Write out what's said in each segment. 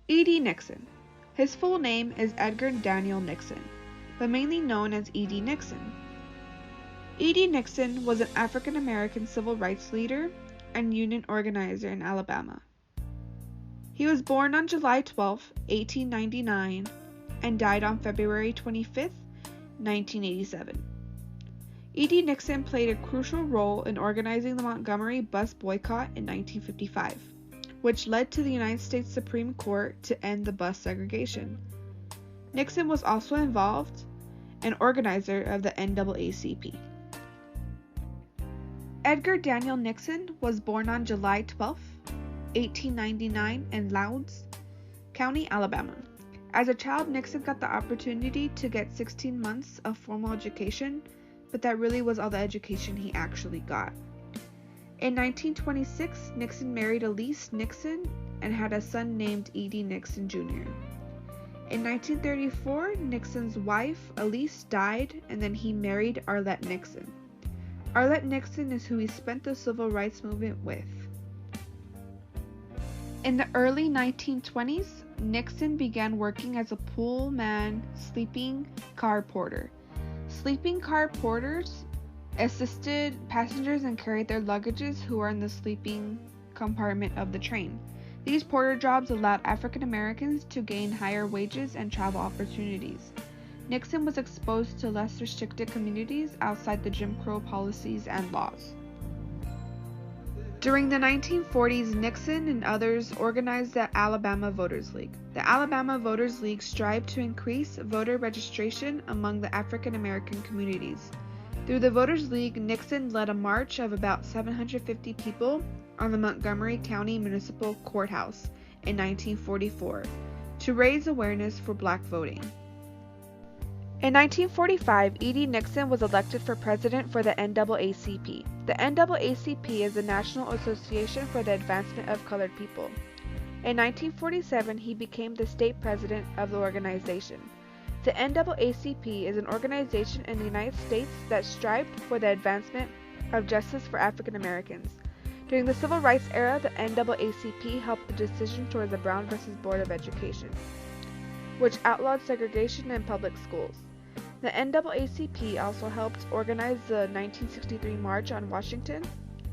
D Nixon. His full name is Edgar Daniel Nixon, but mainly known as D Nixon. D Nixon was an African American civil rights leader and union organizer in Alabama. He was born on July 12, 1899, and died on February 25, 1987. D Nixon played a crucial role in organizing the Montgomery bus boycott in 1955. Which led to the United States Supreme Court to end the bus segregation. Nixon was also involved and organizer of the NAACP. Edgar Daniel Nixon was born on July 12, 1899 in Lowndes County, Alabama. As a child, Nixon got the opportunity to get 16 months of formal education, but that really was all the education he actually got. In 1926, Nixon married Elise Nixon and had a son named D Nixon Jr. In 1934, Nixon's wife, Elise, died, and then he married Arlette Nixon. Arlette Nixon is who he spent the civil rights movement with. In the early 1920s, Nixon began working as a Pullman sleeping car porter. Sleeping car porters assisted passengers and carried their luggages who were in the sleeping compartment of the train. These porter jobs allowed African Americans to gain higher wages and travel opportunities. Nixon was exposed to less restricted communities outside the Jim Crow policies and laws. During the 1940s, Nixon and others organized the Alabama Voters League. The Alabama Voters League strived to increase voter registration among the African American communities. Through the Voters League, Nixon led a march of about 750 people on the Montgomery County Municipal Courthouse in 1944 to raise awareness for black voting. In 1945, D Nixon was elected for president for the NAACP. The NAACP is the National Association for the Advancement of Colored People. In 1947, he became the state president of the organization. The NAACP is an organization in the United States that strived for the advancement of justice for African Americans. During the Civil Rights era, the NAACP helped the decision towards the Brown v. Board of Education, which outlawed segregation in public schools. The NAACP also helped organize the 1963 March on Washington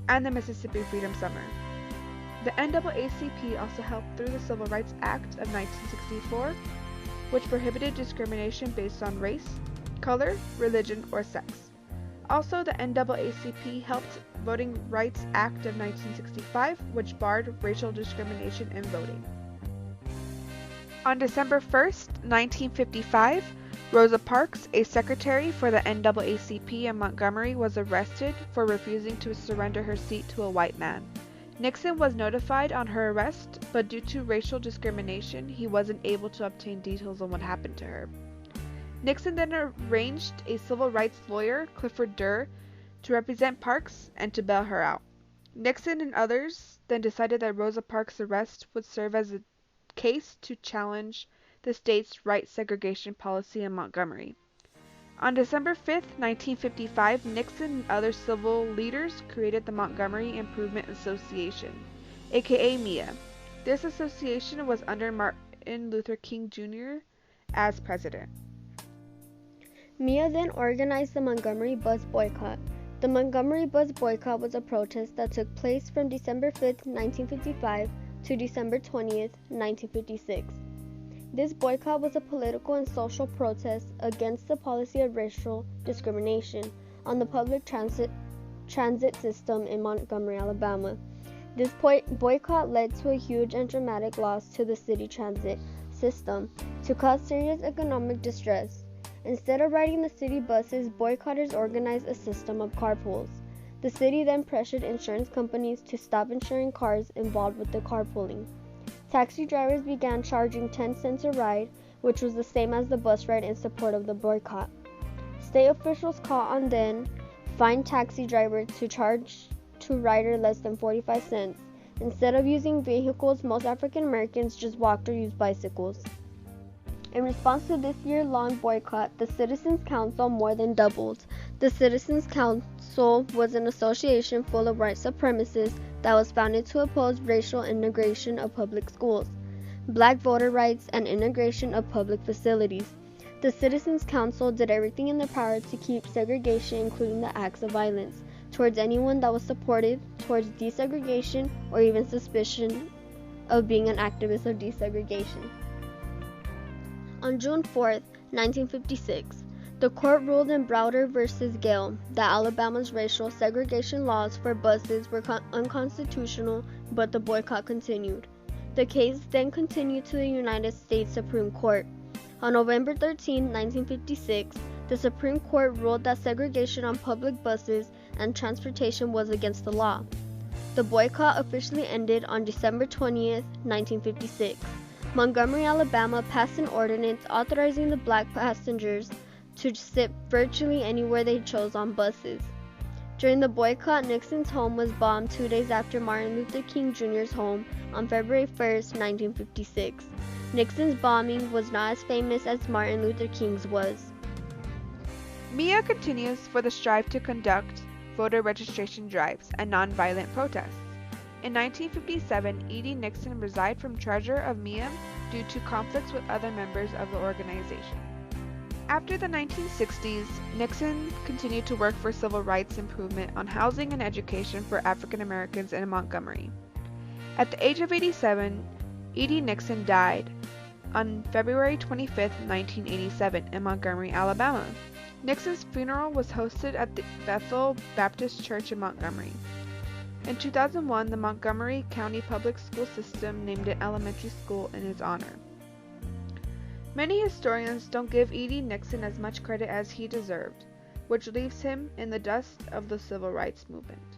and the Mississippi Freedom Summer. The NAACP also helped through the Civil Rights Act of 1964, which prohibited discrimination based on race, color, religion, or sex. Also, the NAACP helped Voting Rights Act of 1965, which barred racial discrimination in voting. On December 1st, 1955, Rosa Parks, a secretary for the NAACP in Montgomery, was arrested for refusing to surrender her seat to a white man. Nixon was notified on her arrest, but due to racial discrimination, he wasn't able to obtain details on what happened to her. Nixon then arranged a civil rights lawyer, Clifford Durr, to represent Parks and to bail her out. Nixon and others then decided that Rosa Parks' arrest would serve as a case to challenge the state's right segregation policy in Montgomery. On December 5, 1955, Nixon and other civil leaders created the Montgomery Improvement Association, aka MIA. This association was under Martin Luther King Jr. as president. MIA then organized the Montgomery bus boycott. The Montgomery bus boycott was a protest that took place from December 5, 1955 to December 20, 1956. This boycott was a political and social protest against the policy of racial discrimination on the public transit system in Montgomery, Alabama. This boycott led to a huge and dramatic loss to the city transit system to cause serious economic distress. Instead of riding the city buses, boycotters organized a system of carpools. The city then pressured insurance companies to stop insuring cars involved with the carpooling. Taxi drivers began charging 10 cents a ride, which was the same as the bus ride in support of the boycott. State officials caught on then fined taxi drivers to charge to rider less than 45 cents. Instead of using vehicles, most African Americans just walked or used bicycles. In response to this year-long boycott, the Citizens Council more than doubled. The Citizens Council was an association full of white supremacists that was founded to oppose racial integration of public schools. black voter rights, and integration of public facilities. The Citizens Council did everything in their power to keep segregation, including the acts of violence, towards anyone that was supportive towards desegregation or even suspicion of being an activist of desegregation. On June 4, 1956, the court ruled in Browder v. Gale that Alabama's racial segregation laws for buses were unconstitutional, but the boycott continued. The case then continued to the United States Supreme Court. On November 13, 1956, the Supreme Court ruled that segregation on public buses and transportation was against the law. The boycott officially ended on December 20, 1956. Montgomery, Alabama passed an ordinance authorizing the black passengers to sit virtually anywhere they chose on buses. During the boycott, Nixon's home was bombed 2 days after Martin Luther King Jr.'s home on February 1, 1956. Nixon's bombing was not as famous as Martin Luther King's was. MIA continues for the strive to conduct voter registration drives and nonviolent protests. In 1957, D Nixon resigned from treasurer of MIA due to conflicts with other members of the organization. After the 1960s, Nixon continued to work for civil rights improvement on housing and education for African Americans in Montgomery. At the age of 87, D Nixon died on February 25, 1987 in Montgomery, Alabama. Nixon's funeral was hosted at the Bethel Baptist Church in Montgomery. In 2001, the Montgomery County Public School System named an elementary school in his honor. Many historians don't give D Nixon as much credit as he deserved, which leaves him in the dust of the civil rights movement.